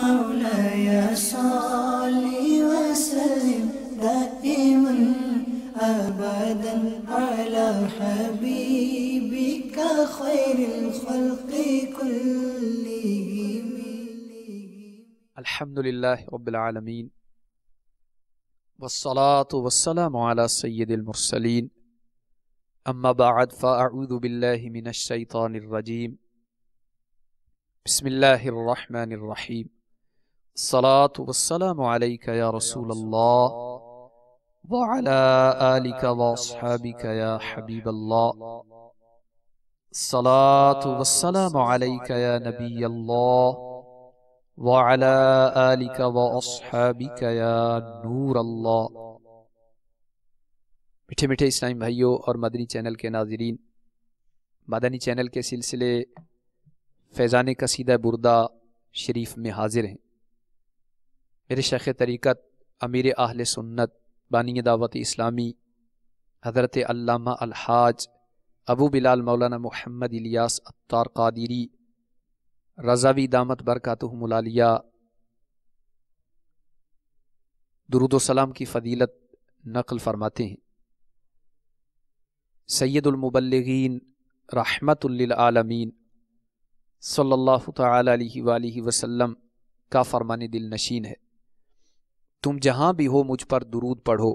مولاي صل وسلم دائما أبدا على حبيبك خير الخلق كلهم. الحمد لله رب العالمين والصلاة والسلام على سيد المرسلين أما بعد فأعوذ بالله من الشيطان الرجيم. بسم الله الرحمن الرحيم. الصلاة والسلام عليك يا رسول الله وعلى آلك وأصحابك يا حبيب الله. الصلاة والسلام عليك يا نبي الله وعلى آلك وأصحابك يا نور الله. میٹھے میٹھے اسلامی بھائیوں اور مدنی چینل کے ناظرین، مدنی چینل کے سلسلے فیضان قصیدہ بردہ شریف میں حاضر ہیں. میرے شیخ طریقت امیر اہل سنت بانی دعوت اسلامی حضرت علامہ الحاج ابو بلال مولانا محمد الیاس عطار قادری رضوی دامت برکاتہم العالیہ درود و سلام کی فضیلت نقل فرماتے ہیں. سید المبلغین رحمت للعالمین صلی اللہ تعالی علیہ وآلہ وسلم کا فرمان دل نشین ہے، تم جہاں بھی ہو مجھ پر درود پڑھو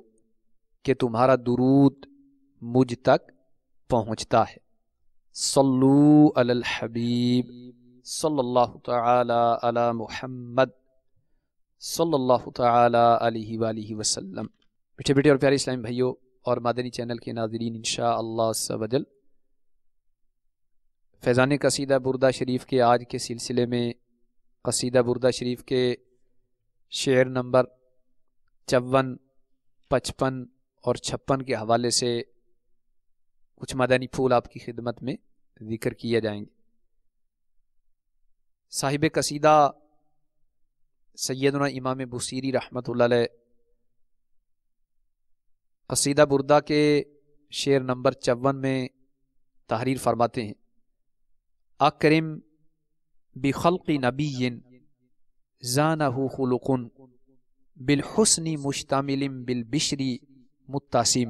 کہ تمہارا درود مجھ تک پہنچتا ہے. صلو علی الحبیب صلی اللہ تعالی علی محمد صلی اللہ تعالی علیہ وآلہ وسلم. میٹھے بیٹے اور پیارے اسلامی بھائیوں اور مدنی چینل کے ناظرین، انشاءاللہ عز و جل فیضان قصیدہ بردہ شریف کے آج کے سلسلے میں قصیدہ بردہ شریف کے شعر نمبر 54، 55 اور 56 کے حوالے سے کچھ مدنی پھول آپ کی خدمت میں ذکر کیے جائیں گے. صاحب قصیدہ سیدنا امام بصیری رحمۃ اللہ علیہ قصیدہ بردہ کے شعر نمبر 54 میں تحریر فرماتے ہیں: اکرم بخلق نبی زانہ خلق بالحسن مشتمل بالبشر متسم.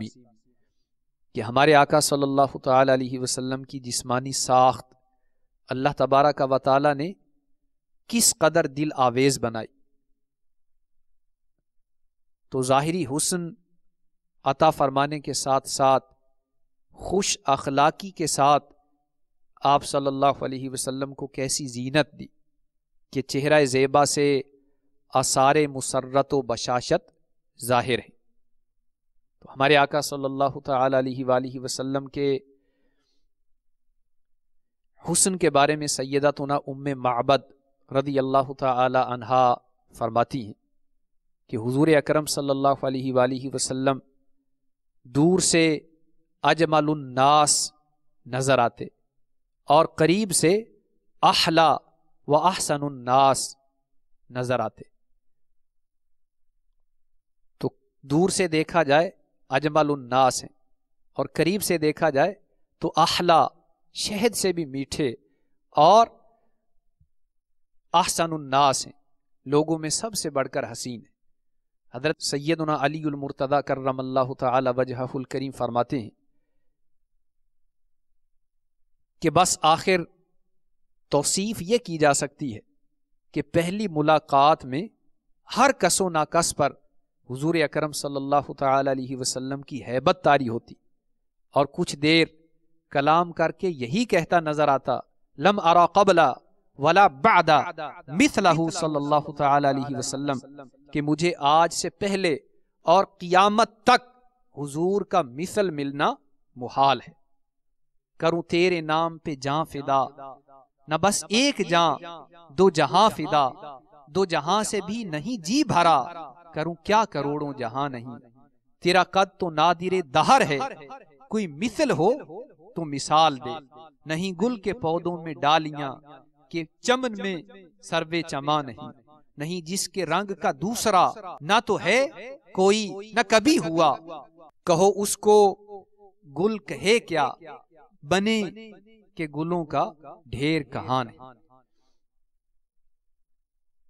کہ ہمارے آقا صلی اللہ تعالی علیہ وسلم کی جسمانی ساخت اللہ تبارک و تعالی نے کس قدر دل آویز بنائی، تو ظاہری حسن عطا فرمانے کے ساتھ ساتھ خوش اخلاقی کے ساتھ آپ صلی اللہ علیہ وسلم کو کیسی زینت دی کہ چہرہ زیبا سے آثار مسرت و بشاشت ظاہر ہیں. تو ہمارے آقا صلی اللہ تعالی علیہ وآلہ وسلم کے حسن کے بارے میں سیدتنا ام معبد رضی اللہ تعالی عنہا فرماتی ہیں کہ حضور اکرم صلی اللہ علیہ وآلہ وسلم دور سے اجمل الناس نظر آتے اور قریب سے احلا و احسن الناس نظر آتے. تو دور سے دیکھا جائے اجمل الناس ہیں اور قریب سے دیکھا جائے تو احلا شہد سے بھی میٹھے اور احسن الناس ہیں، لوگوں میں سب سے بڑھ کر حسین ہیں. حضرت سیدنا علی المرتضی کرم اللہ تعالی وجہہ الکریم فرماتے ہیں کہ بس آخر توصیف یہ کی جا سکتی ہے کہ پہلی ملاقات میں ہر کس و ناکس پر حضور اکرم صلی اللہ تعالی علیہ وسلم کی ہیبت طاری ہوتی اور کچھ دیر کلام کر کے یہی کہتا نظر آتا: لم ارا قبل ولا بعد مثلہ صلی اللہ تعالی علیہ وسلم، کہ مجھے آج سے پہلے اور قیامت تک حضور کا مثل ملنا محال ہے. کروں تیرے نام پہ جاں فدا، نہ بس ایک جاں دو جہاں فدا، دو جہاں سے بھی نہیں جی بھرا، کروں کیا کروڑوں جہاں نہیں. تیرا قد تو نادر دہر ہے، کوئی مثل ہو تو مثال دے. نہیں گل کے پودوں میں ڈالیاں کہ چمن میں سروے چماں نہیں. نہیں جس کے رنگ کا دوسرا نہ تو ہے کوئی نہ کبھی ہوا. کہو اس کو گل کہے کیا، بنے کہ گلوں کا ڈھیر کہاں نہیں.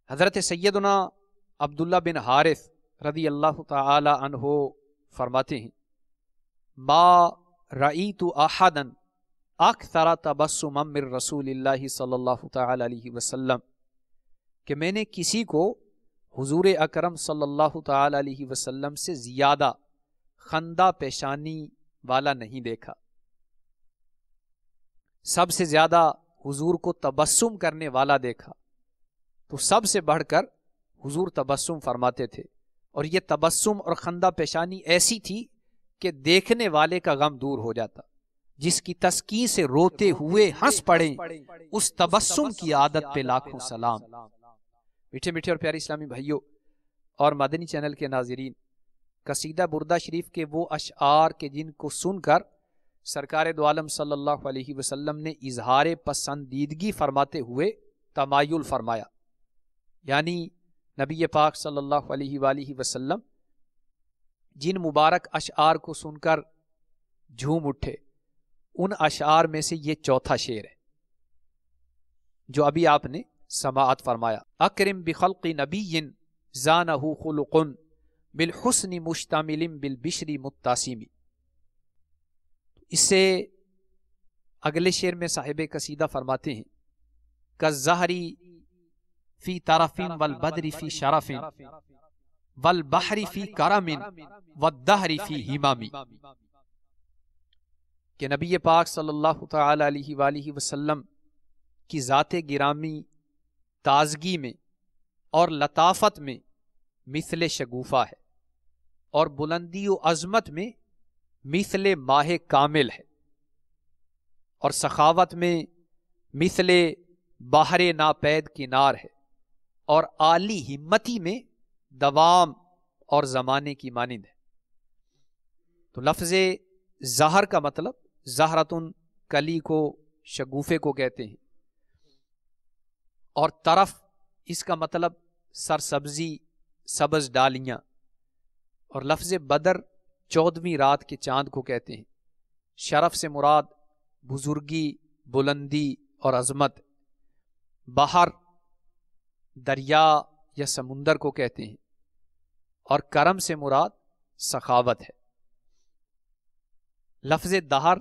حضرت سیدنا عبداللہ بن حارث رضی اللہ تعالی عنہ فرماتے ہیں ما رأیت احدا اکثر تبسما من رسول اللہ صلی اللہ تعالی علیہ وسلم، کہ میں نے کسی کو حضور اکرم صلی اللہ تعالی علیہ وسلم سے زیادہ خندہ پیشانی والا نہیں دیکھا. سب سے زیادہ حضور کو تبسم کرنے والا دیکھا تو سب سے بڑھ کر حضور تبسم فرماتے تھے، اور یہ تبسم اور خندہ پیشانی ایسی تھی کہ دیکھنے والے کا غم دور ہو جاتا. جس کی تسکین سے روتے ہوئے ہنس پڑے اس تبسم کی عادت پہ لاکھوں سلام. میٹھے میٹھے اور پیارے اسلامی بھائیوں اور مدنی چینل کے ناظرین، قصیدہ بردہ شریف کے وہ اشعار کے جن کو سن کر سرکار دو عالم صلی اللہ علیہ وسلم نے اظہار پسندیدگی فرماتے ہوئے تمایل فرمایا، یعنی نبی پاک صلی اللہ علیہ وآلہ وسلم جن مبارک اشعار کو سن کر جھوم اٹھے، ان اشعار میں سے یہ چوتھا شعر ہے جو ابھی آپ نے سماعت فرمایا. اکرم بخلق نبی زانہ خلق بالحسن مشتمل بالبشر متاسم. اس سے اگلے شعر میں صاحب قصیدہ فرماتے ہیں کالزہری فی طرف والبدر فی شرف والبحر فی کرم والدہر فی ہمام، کہ نبی پاک صلی اللہ تعالی علیہ وآلہ وسلم کی ذات گرامی تازگی میں اور لطافت میں مثل شگوفہ ہے، اور بلندی و عظمت میں مثل ماہ کامل ہے، اور سخاوت میں مثل بحر ناپید کنار ہے، اور عالی ہمتی میں دوام اور زمانے کی مانند ہے. تو لفظ زہر کا مطلب زہرتن کلی کو شگوفے کو کہتے ہیں، اور طرف اس کا مطلب سرسبزی سبز ڈالیاں، اور لفظ بدر 14ویں رات کے چاند کو کہتے ہیں. شرف سے مراد بزرگی، بلندی اور عظمت. بحر دریا یا سمندر کو کہتے ہیں، اور کرم سے مراد سخاوت ہے. لفظ دہر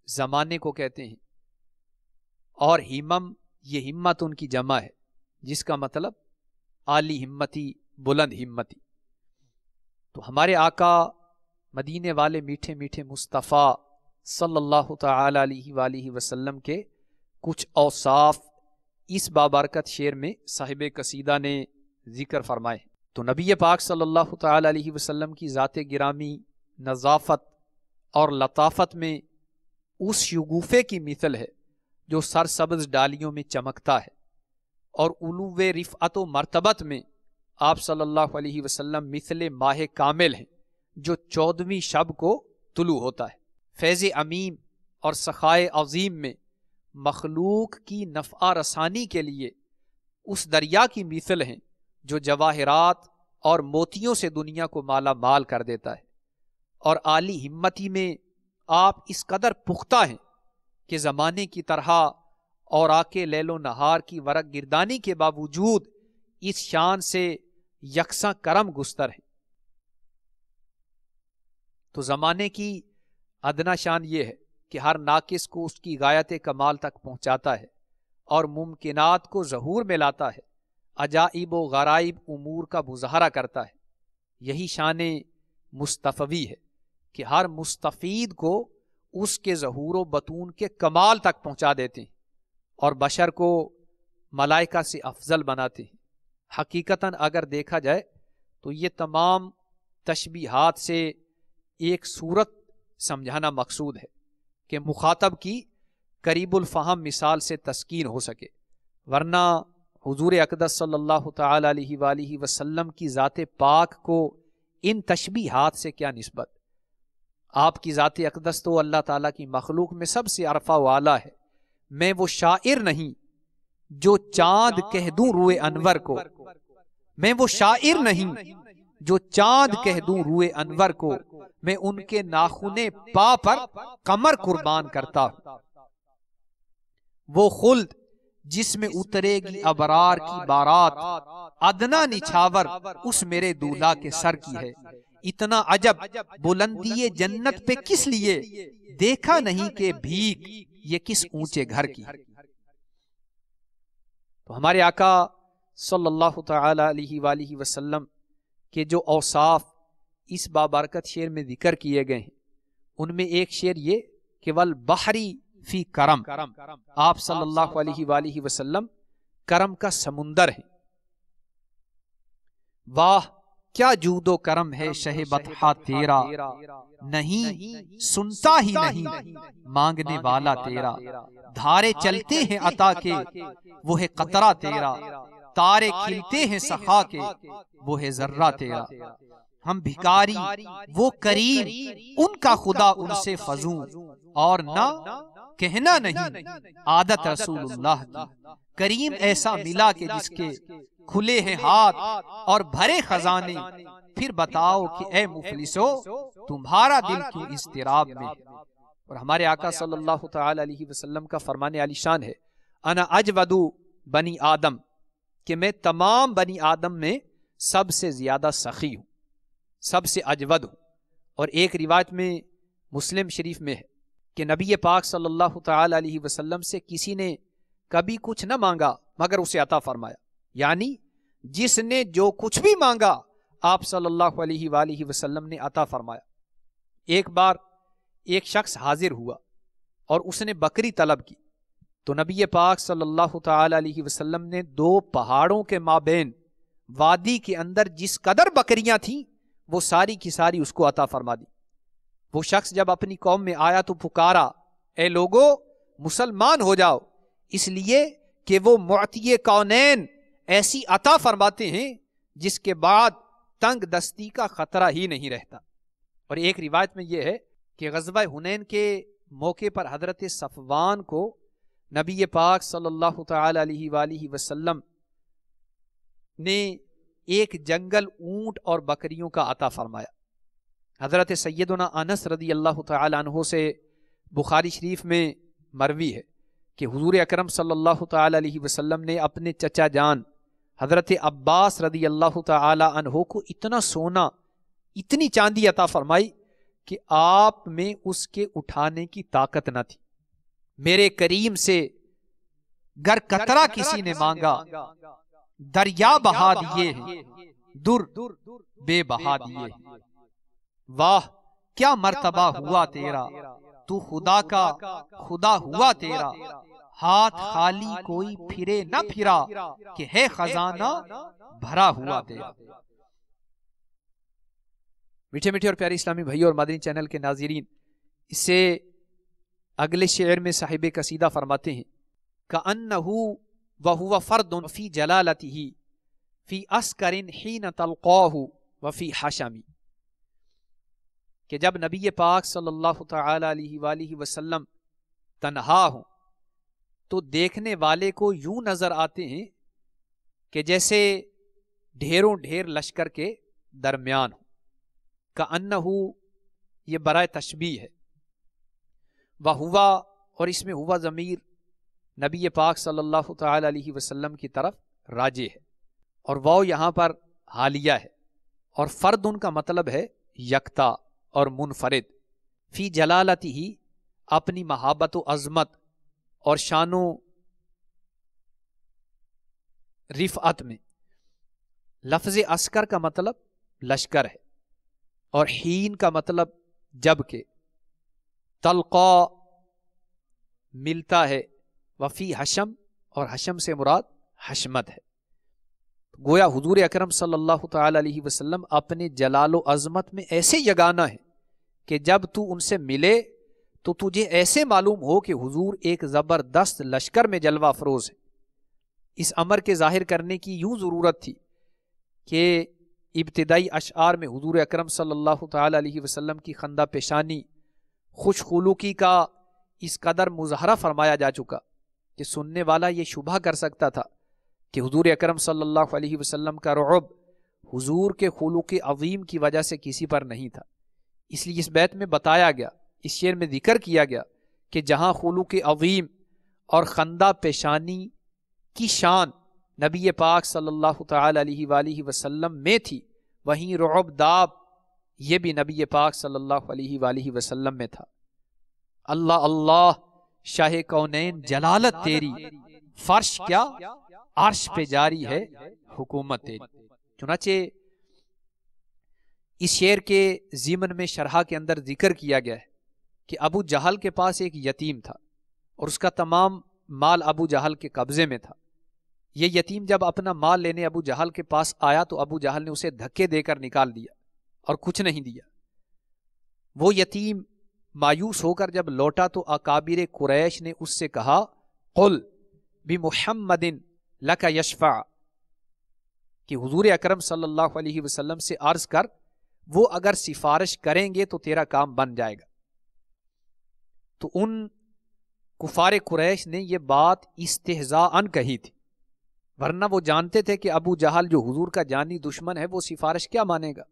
زمانے کو کہتے ہیں، اور ہمم یہ ہمت ان کی جمع ہے جس کا مطلب عالی ہمتی، بلند ہمتی. تو ہمارے آقا مدینے والے میٹھے میٹھے مصطفیٰ صلی اللہ تعالی علیہ وآلہ وسلم کے کچھ اوصاف اس بابرکت شعر میں صاحب قصیدہ نے ذکر فرمائے. تو نبی پاک صلی اللہ تعالی علیہ وسلم کی ذات گرامی نظافت اور لطافت میں اس شگوفے کی مثل ہے جو سرسبز ڈالیوں میں چمکتا ہے، اور علو رفعت و مرتبت میں آپ صلی اللہ علیہ وسلم مثل ماہ کامل ہیں جو 14ویں شب کو طلوع ہوتا ہے. فیض عمیم اور سخائے عظیم میں مخلوق کی نفع رسانی کے لیے اس دریا کی مثل ہیں جو جواہرات اور موتیوں سے دنیا کو مالا مال کر دیتا ہے، اور عالی ہمتی میں آپ اس قدر پختہ ہیں کہ زمانے کی طرح اور آکے لیل و نہار کی ورق گردانی کے باوجود اس شان سے یکساں کرم گستر ہیں. تو زمانے کی ادنا شان یہ ہے کہ ہر ناقص کو اس کی غایت کمال تک پہنچاتا ہے اور ممکنات کو ظہور میں لاتا ہے، عجائب و غرائب امور کا مظاہرہ کرتا ہے. یہی شان مصطفی ہے کہ ہر مستفید کو اس کے ظہور و بطون کے کمال تک پہنچا دیتے ہیں اور بشر کو ملائکہ سے افضل بناتے ہیں. حقیقتاً اگر دیکھا جائے تو یہ تمام تشبیہات سے ایک صورت سمجھانا مقصود ہے کہ مخاطب کی قریب الفہم مثال سے تسکین ہو سکے، ورنہ حضور اقدس صلی اللہ تعالی علیہ وآلہ وسلم کی ذات پاک کو ان تشبیہات سے کیا نسبت. آپ کی ذات اقدس تو اللہ تعالیٰ کی مخلوق میں سب سے عرفہ و اعلیٰ ہے. میں وہ شاعر نہیں جو چاند کہہ دوں روئے انور کو، میں وہ شاعر نہیں جو چاند کہہ دوں روئے انور کو، میں ان کے ناخن پا پر قمر قربان کرتا ہوں. وہ خلد جس میں اترے گی ابرار کی بارات، ادنا نچھاور اس میرے دولہا کے سر کی ہے۔ اتنا عجب بلندی جنت پہ کس لیے، دیکھا نہیں کہ بھیک یہ کس اونچے گھر کی ہے۔ تو ہمارے آقا صلی اللہ تعالی علیہ وآلہ وسلم کے جو اوصاف اس بابرکت شعر میں ذکر کیے گئے ہیں، ان میں ایک شعر یہ کہ والبحری فی کرم، آپ صلی اللہ علیہ وآلہ وسلم کرم کا سمندر ہیں۔ واہ کیا جود و کرم ہے شہ بطحہ تیرا، نہیں سنتا ہی نہیں مانگنے والا تیرا، دھارے چلتے ہیں عطا کے وہ ہے قطرہ تیرا، تارے کھلتے ہیں سخا کے وہ ہے ذرہ تیرا۔ ہم بھکاری وہ کریم ان کا خدا ان سے فزوں، اور نہ کہنا نہیں عادت رسول اللہ کی، کریم ایسا ملا کہ جس کے کھلے ہیں ہاتھ اور بھرے خزانے، پھر بتاؤ کہ اے مفلسو تمہارا دل کیوں اضطراب میں۔ اور ہمارے آقا صلی اللہ تعالی علیہ وسلم کا فرمان عالی شان ہے، انا اجود بنی آدم، کہ میں تمام بنی آدم میں سب سے زیادہ سخی ہوں، سب سے اجود ہوں۔ اور ایک روایت میں مسلم شریف میں ہے کہ نبی پاک صلی اللہ تعالی علیہ وسلم سے کسی نے کبھی کچھ نہ مانگا مگر اسے عطا فرمایا، یعنی جس نے جو کچھ بھی مانگا آپ صلی اللہ علیہ وآلہ وسلم نے عطا فرمایا۔ ایک بار ایک شخص حاضر ہوا اور اس نے بکری طلب کی، تو نبی پاک صلی اللہ تعالی علیہ وسلم نے دو پہاڑوں کے مابین وادی کے اندر جس قدر بکریاں تھیں وہ ساری کی ساری اس کو عطا فرما دی۔ وہ شخص جب اپنی قوم میں آیا تو پکارا، اے لوگو مسلمان ہو جاؤ، اس لیے کہ وہ معطی کونین ایسی عطا فرماتے ہیں جس کے بعد تنگ دستی کا خطرہ ہی نہیں رہتا۔ اور ایک روایت میں یہ ہے کہ غزوہ حنین کے موقع پر حضرت صفوان کو نبی پاک صلی اللہ تعالی علیہ وآلہ وسلم نے ایک جنگل اونٹ اور بکریوں کا عطا فرمایا۔ حضرت سیدنا انس رضی اللہ تعالی عنہ سے بخاری شریف میں مروی ہے کہ حضور اکرم صلی اللہ تعالی علیہ وسلم نے اپنے چچا جان حضرت عباس رضی اللہ تعالی عنہ کو اتنا سونا، اتنی چاندی عطا فرمائی کہ آپ میں اس کے اٹھانے کی طاقت نہ تھی۔ میرے کریم سے گر قطرہ کسی نے مانگا، دریا بہا دیے ہیں در بے بہا دیے ہیں۔ واہ کیا مرتبہ ہوا تیرا، تو خدا کا خدا ہوا تیرا، ہاتھ خالی کوئی پھرے نہ پھرا کہ ہے خزانہ بھرا ہوا تیرا۔ میٹھے میٹھے اور پیارے اسلامی بھائیوں اور مدنی چینل کے ناظرین، اس سے اگلے شعر میں صاحب قصیدہ فرماتے ہیں کأنہ وہو فرد فی جلالتہ فی اسکر حین تلقاہ وفی حشم، کہ جب نبی پاک صلی اللہ تعالی علیہ وآلہ وسلم تنہا ہوں تو دیکھنے والے کو یوں نظر آتے ہیں کہ جیسے ڈھیروں ڈھیر لشکر کے درمیان ہو۔ کأنہ یہ برائے تشبیہ ہے، وہوا اور اس میں ہوا ضمیر نبی پاک صلی اللہ تعالی علیہ وسلم کی طرف راجع ہے، اور واو یہاں پر حالیہ ہے، اور فرد ان کا مطلب ہے یکتا اور منفرد۔ فی جلالتہ اپنی مہابت و عظمت اور شان و رفعت میں۔ لفظ عسکر کا مطلب لشکر ہے، اور حین کا مطلب جب کہ، تلقا ملتا ہے، وفی حشم اور حشم سے مراد حشمت ہے۔ گویا حضور اکرم صلی اللہ تعالی علیہ وسلم اپنے جلال و عظمت میں ایسے یگانہ ہیں کہ جب تو ان سے ملے تو تجھے ایسے معلوم ہو کہ حضور ایک زبردست لشکر میں جلوہ افروز ہے۔ اس امر کے ظاہر کرنے کی یوں ضرورت تھی کہ ابتدائی اشعار میں حضور اکرم صلی اللہ تعالی علیہ وسلم کی خندہ پیشانی، خوش خلوقی کا اس قدر مظاہرہ فرمایا جا چکا کہ سننے والا یہ شبہ کر سکتا تھا کہ حضور اکرم صلی اللہ علیہ وسلم کا رعب حضور کے خلوق عظیم کی وجہ سے کسی پر نہیں تھا۔ اس لیے اس بیت میں بتایا گیا، اس شعر میں ذکر کیا گیا کہ جہاں خلوق عظیم اور خندہ پیشانی کی شان نبی پاک صلی اللہ تعالی علیہ وآلہ وسلم میں تھی، وہیں رعب داب یہ بھی نبی پاک صلی اللہ علیہ وآلہ وسلم میں تھا۔ اللہ اللہ شاہ کونین جلالت تیری، فرش کیا عرش پہ جاری ہے حکومت تیری۔ چنانچہ اس شعر کے ضمن میں شرح کے اندر ذکر کیا گیا ہے کہ ابو جہل کے پاس ایک یتیم تھا اور اس کا تمام مال ابو جہل کے قبضے میں تھا۔ یہ یتیم جب اپنا مال لینے ابو جہل کے پاس آیا تو ابو جہل نے اسے دھکے دے کر نکال دیا اور کچھ نہیں دیا۔ وہ یتیم مایوس ہو کر جب لوٹا تو اکابر قریش نے اس سے کہا قل بمحمد لک یشفع، کہ حضور اکرم صلی اللہ علیہ وسلم سے عرض کر وہ اگر سفارش کریں گے تو تیرا کام بن جائے گا۔ تو ان کفار قریش نے یہ بات استہزاءً کہی تھی، ورنہ وہ جانتے تھے کہ ابو جہل جو حضور کا جانی دشمن ہے وہ سفارش کیا مانے گا،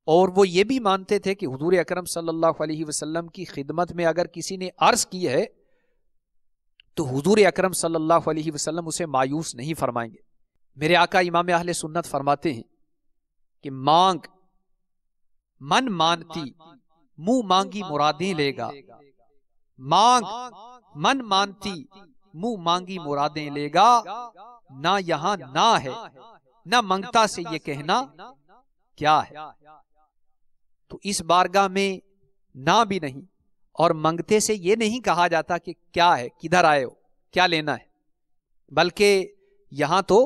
اور وہ یہ بھی مانتے تھے کہ حضور اکرم صلی اللہ علیہ وسلم کی خدمت میں اگر کسی نے عرض کی ہے تو حضور اکرم صلی اللہ علیہ وسلم اسے مایوس نہیں فرمائیں گے۔ میرے آقا امام اہل سنت فرماتے ہیں کہ مانگ من مانتی منہ مانگی مرادیں لے گا، مانگ من مانتی منہ مانگی مرادیں لے گا، نہ یہاں نہ ہے نہ منگتا سے یہ کہنا کیا ہے۔ تو اس بارگاہ میں نہ بھی نہیں اور منگتے سے یہ نہیں کہا جاتا کہ کیا ہے، کدھر آئے ہو، کیا لینا ہے، بلکہ یہاں تو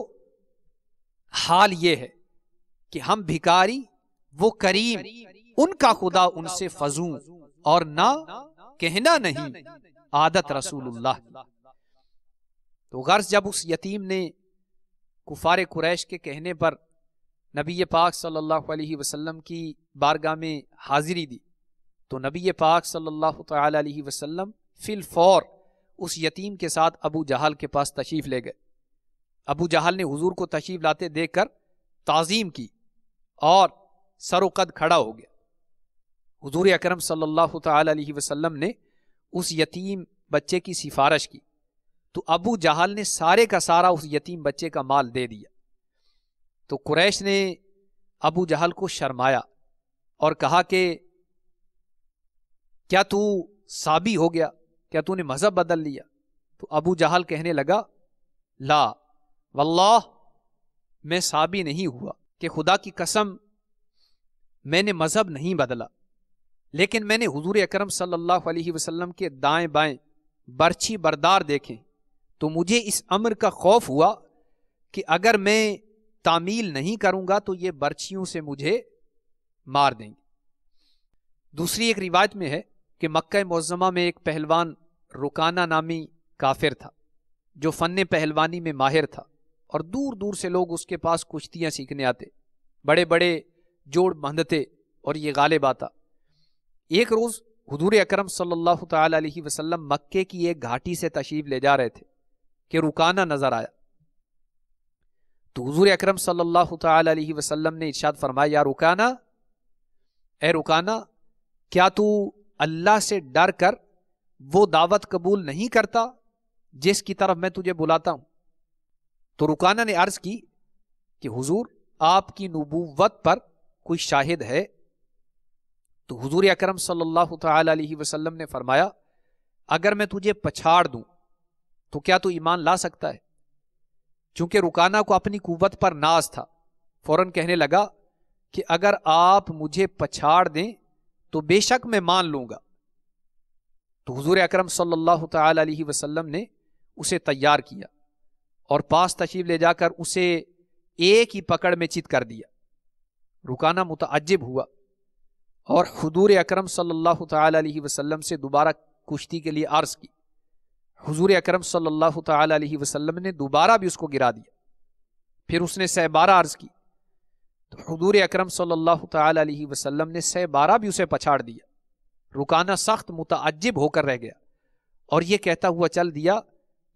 حال یہ ہے کہ ہم بھکاری، وہ کریم، ان کا خدا ان سے فزوں، اور نہ کہنا نہیں عادت رسول اللہ۔ تو غرض جب اس یتیم نے کفار قریش کے کہنے پر نبی پاک صلی اللہ علیہ وسلم کی بارگاہ میں حاضری دی تو نبی پاک صلی اللہ تعالی علیہ وسلم فی الفور اس یتیم کے ساتھ ابو جہل کے پاس تشریف لے گئے۔ ابو جہل نے حضور کو تشریف لاتے دیکھ کر تعظیم کی اور سر و قد کھڑا ہو گیا۔ حضور اکرم صلی اللہ تعالی علیہ وسلم نے اس یتیم بچے کی سفارش کی تو ابو جہل نے سارے کا سارا اس یتیم بچے کا مال دے دیا۔ تو قریش نے ابو جہل کو شرمایا اور کہا کہ کیا تو صابی ہو گیا، کیا تو نے مذہب بدل لیا؟ تو ابو جہل کہنے لگا لا واللہ میں صابی نہیں ہوا، کہ خدا کی قسم میں نے مذہب نہیں بدلا، لیکن میں نے حضور اکرم صلی اللہ علیہ وسلم کے دائیں بائیں برچھی بردار دیکھیں تو مجھے اس امر کا خوف ہوا کہ اگر میں تعمیل نہیں کروں گا تو یہ برچھیوں سے مجھے مار دیں گے۔ دوسری ایک روایت میں ہے کہ مکہ معظمہ میں ایک پہلوان رکانہ نامی کافر تھا جو فن پہلوانی میں ماہر تھا، اور دور دور سے لوگ اس کے پاس کشتیاں سیکھنے آتے، بڑے بڑے جوڑ باندھتے اور یہ غالب آتا۔ ایک روز حضور اکرم صلی اللہ تعالی علیہ وسلم مکے کی ایک گھاٹی سے تشریف لے جا رہے تھے کہ رکانہ نظر آیا تو حضور اکرم صلی اللہ تعالی علیہ وسلم نے ارشاد فرمایا یا رکانہ، اے رکانہ، کیا تو اللہ سے ڈر کر وہ دعوت قبول نہیں کرتا جس کی طرف میں تجھے بلاتا ہوں؟ تو رکانہ نے عرض کی کہ حضور آپ کی نبوت پر کوئی شاہد ہے؟ تو حضور اکرم صلی اللہ تعالی علیہ وسلم نے فرمایا اگر میں تجھے پچھاڑ دوں تو کیا تو ایمان لا سکتا ہے؟ چونکہ رکانہ کو اپنی قوت پر ناز تھا، فوراً کہنے لگا کہ اگر آپ مجھے پچھاڑ دیں تو بے شک میں مان لوں گا۔ تو حضور اکرم صلی اللہ تعالی علیہ وسلم نے اسے تیار کیا اور پاس تشریف لے جا کر اسے ایک ہی پکڑ میں چت کر دیا۔ رکانہ متعجب ہوا اور حضور اکرم صلی اللہ تعالی علیہ وسلم سے دوبارہ کشتی کے لیے عرض کی۔ حضور اکرم صلی اللہ تعالی علیہ وسلم نے دوبارہ بھی اس کو گرا دیا۔ پھر اس نے 112 عرض کی تو حضور اکرم صلی اللہ تعالی علیہ وسلم نے 112 بھی اسے پچھاڑ دیا۔ رکانہ سخت متعجب ہو کر رہ گیا اور یہ کہتا ہوا چل دیا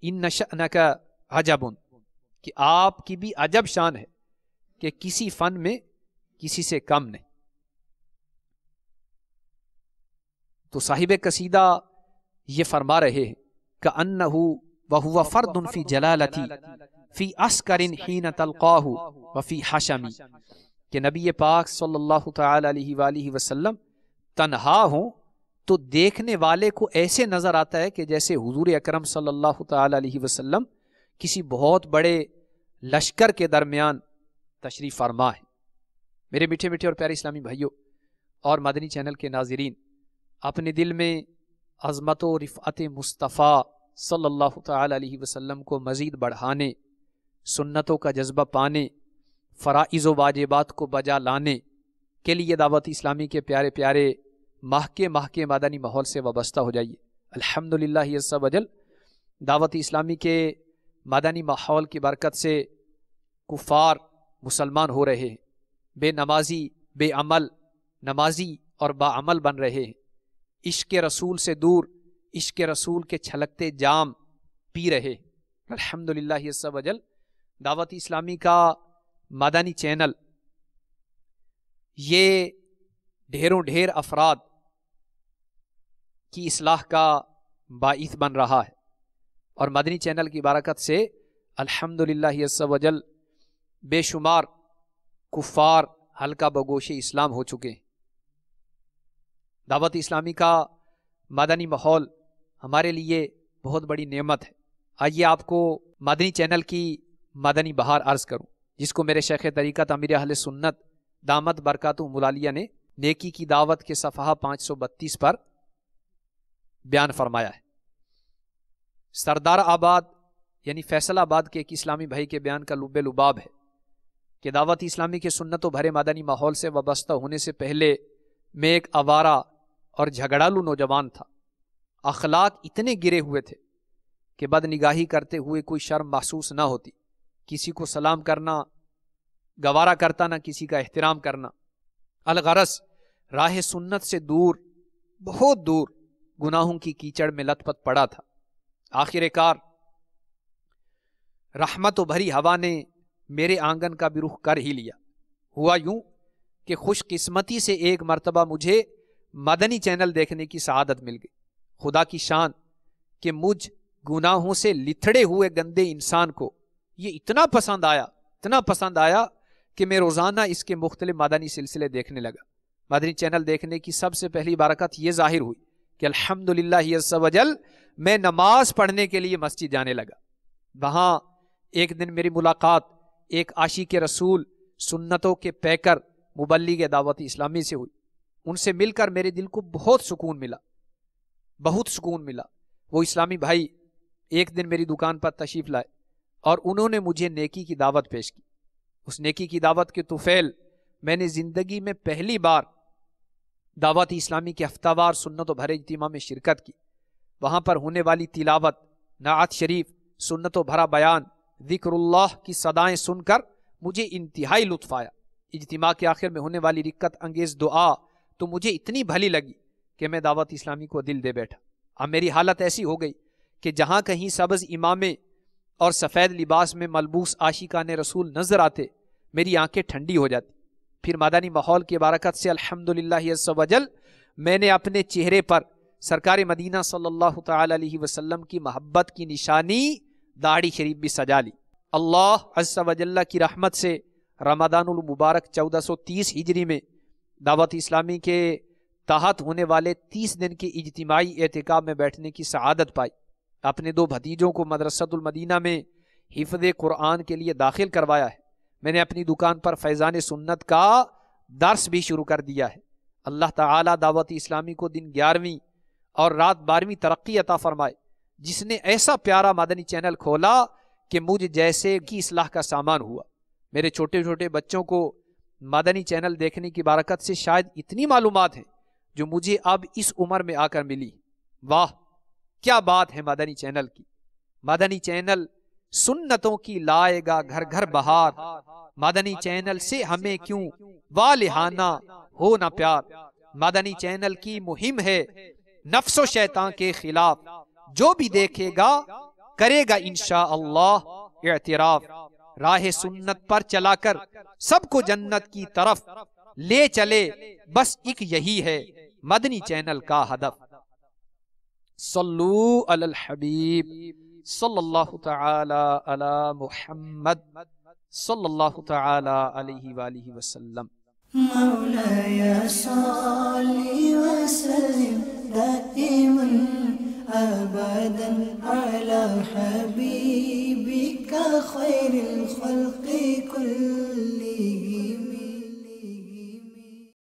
ان شأنک عجب، کہ آپ کی بھی عجب شان ہے کہ کسی فن میں کسی سے کم نہیں۔ تو صاحب قصیدہ یہ فرما رہے ہیں کأنہ وہو فرد فی جلالتی فی عسکر حین تلقاہ وفی حشمی، کہ نبی پاک صلی اللہ تعالی علیہ وآلہ وسلم تنہا ہوں تو دیکھنے والے کو ایسے نظر آتا ہے کہ جیسے حضور اکرم صلی اللہ تعالی علیہ وسلم کسی بہت بڑے لشکر کے درمیان تشریف فرما ہے۔ میرے میٹھے میٹھے اور پیارے اسلامی بھائیوں اور مدنی چینل کے ناظرین، اپنے دل میں عظمت و رفعت مصطفیٰ صلی اللہ تعالی علیہ وسلم کو مزید بڑھانے، سنتوں کا جذبہ پانے، فرائض و واجبات کو بجا لانے کے لیے دعوت اسلامی کے پیارے پیارے ماہ کے مدنی ماحول سے وابستہ ہو جائیے۔ الحمدللہ عز و جل دعوت اسلامی کے مدنی ماحول کی برکت سے کفار مسلمان ہو رہے ہیں، بے نمازی بے عمل نمازی اور باعمل بن رہے ہیں، عشق رسول سے دور عشق رسول کے چھلکتے جام پی رہے ہیں۔ الحمدللہ عز و جل دعوت اسلامی کا مدنی چینل یہ ڈھیروں ڈھیر افراد کی اصلاح کا باعث بن رہا ہے، اور مدنی چینل کی برکت سے الحمدللہ عز و جل بے شمار کفار حلقہ بگوش اسلام ہو چکے ہیں۔ دعوت اسلامی کا مدنی ماحول ہمارے لیے بہت بڑی نعمت ہے۔ آئیے آپ کو مدنی چینل کی مدنی بہار عرض کروں، جس کو میرے شیخ طریقت امیر اہل سنت دامت برکاتہم العالیہ نے نیکی کی دعوت کے صفحہ 532 پر بیان فرمایا ہے۔ سردار آباد یعنی فیصل آباد کے ایک اسلامی بھائی کے بیان کا لب لباب ہے کہ دعوت اسلامی کے سنتوں بھرے مدنی ماحول سے وابستہ ہونے سے پہلے میں ایک آوارہ اور جھگڑالو نوجوان تھا۔ اخلاق اتنے گرے ہوئے تھے کہ بد نگاہی کرتے ہوئے کوئی شرم محسوس نہ ہوتی، کسی کو سلام کرنا گوارا کرتا نہ کسی کا احترام کرنا۔ الغرض راہ سنت سے دور، بہت دور گناہوں کی کیچڑ میں لت پت پڑا تھا۔ آخر کار رحمت و بھری ہوا نے میرے آنگن کا بھی رخ کر ہی لیا۔ ہوا یوں کہ خوش قسمتی سے ایک مرتبہ مجھے مدنی چینل دیکھنے کی سعادت مل گئی۔ خدا کی شان کہ مجھ گناہوں سے لتھڑے ہوئے گندے انسان کو یہ اتنا پسند آیا کہ میں روزانہ اس کے مختلف مدنی سلسلے دیکھنے لگا۔ مدنی چینل دیکھنے کی سب سے پہلی برکت یہ ظاہر ہوئی کہ الحمدللہ عز و جل میں نماز پڑھنے کے لیے مسجد جانے لگا۔ وہاں ایک دن میری ملاقات ایک عاشق رسول سنتوں کے پیکر مبلغ دعوت اسلامی سے ہوئی۔ ان سے مل کر میرے دل کو بہت سکون ملا۔ وہ اسلامی بھائی ایک دن میری دکان پر تشریف لائے اور انہوں نے مجھے نیکی کی دعوت پیش کی۔ اس نیکی کی دعوت کے طفیل میں نے زندگی میں پہلی بار دعوت اسلامی کے ہفتہ وار سنت و بھرے اجتماع میں شرکت کی۔ وہاں پر ہونے والی تلاوت، نعت شریف، سنت و بھرا بیان، ذکر اللہ کی صدائیں سن کر مجھے انتہائی لطف آیا۔ اجتماع کے آخر میں ہونے والی رکت انگیز دعا تو مجھے اتنی بھلی لگی کہ میں دعوت اسلامی کو دل دے بیٹھا۔ اب میری حالت ایسی ہو گئی کہ جہاں کہیں سبز امامے اور سفید لباس میں ملبوس عاشقان رسول نظر آتے میری آنکھیں ٹھنڈی ہو جاتی۔ پھر مدنی ماحول کی برکت سے الحمدللہ عز و جل میں نے اپنے چہرے پر سرکار مدینہ صلی اللہ تعالی علیہ وسلم کی محبت کی نشانی داڑھی شریف بھی سجا لی۔ اللہ عز و جل کی رحمت سے رمضان المبارک 1430 ہجری میں دعوت اسلامی کے تحت ہونے والے 30 دن کے اجتماعی اعتکاف میں بیٹھنے کی سعادت پائی۔ اپنے 2 بھتیجوں کو مدرسۃ المدینہ میں حفظ قرآن کے لیے داخل کروایا ہے۔ میں نے اپنی دکان پر فیضان سنت کا درس بھی شروع کر دیا ہے۔ اللہ تعالیٰ دعوت اسلامی کو دن 11ویں اور رات 12ویں ترقی عطا فرمائے، جس نے ایسا پیارا مدنی چینل کھولا کہ مجھ جیسے کی اصلاح کا سامان ہوا۔ میرے چھوٹے چھوٹے بچوں کو مدنی چینل دیکھنے کی برکت سے شاید اتنی معلومات ہیں جو مجھے اب اس عمر میں آ کر ملی۔ واہ کیا بات ہے مدنی چینل کی! مدنی چینل سنتوں کی لائے گا گھر گھر بہار، مدنی چینل سے ہمیں کیوں والہانہ ہو نہ پیار۔ مدنی چینل کی مہم ہے نفس و شیطان کے خلاف، جو بھی دیکھے گا کرے گا انشاءاللہ اعتراف۔ راہ سنت پر چلا کر سب کو جنت کی طرف لے چلے، بس ایک یہی ہے مدنی چینل کا ہدف۔ صلو علی الحبیب صلی اللہ تعالی علی محمد صلی اللہ تعالی علیہ وآلہ وسلم. مولاي صل وسلم دائما أبدا على حبيبك خير الخلق كلهم.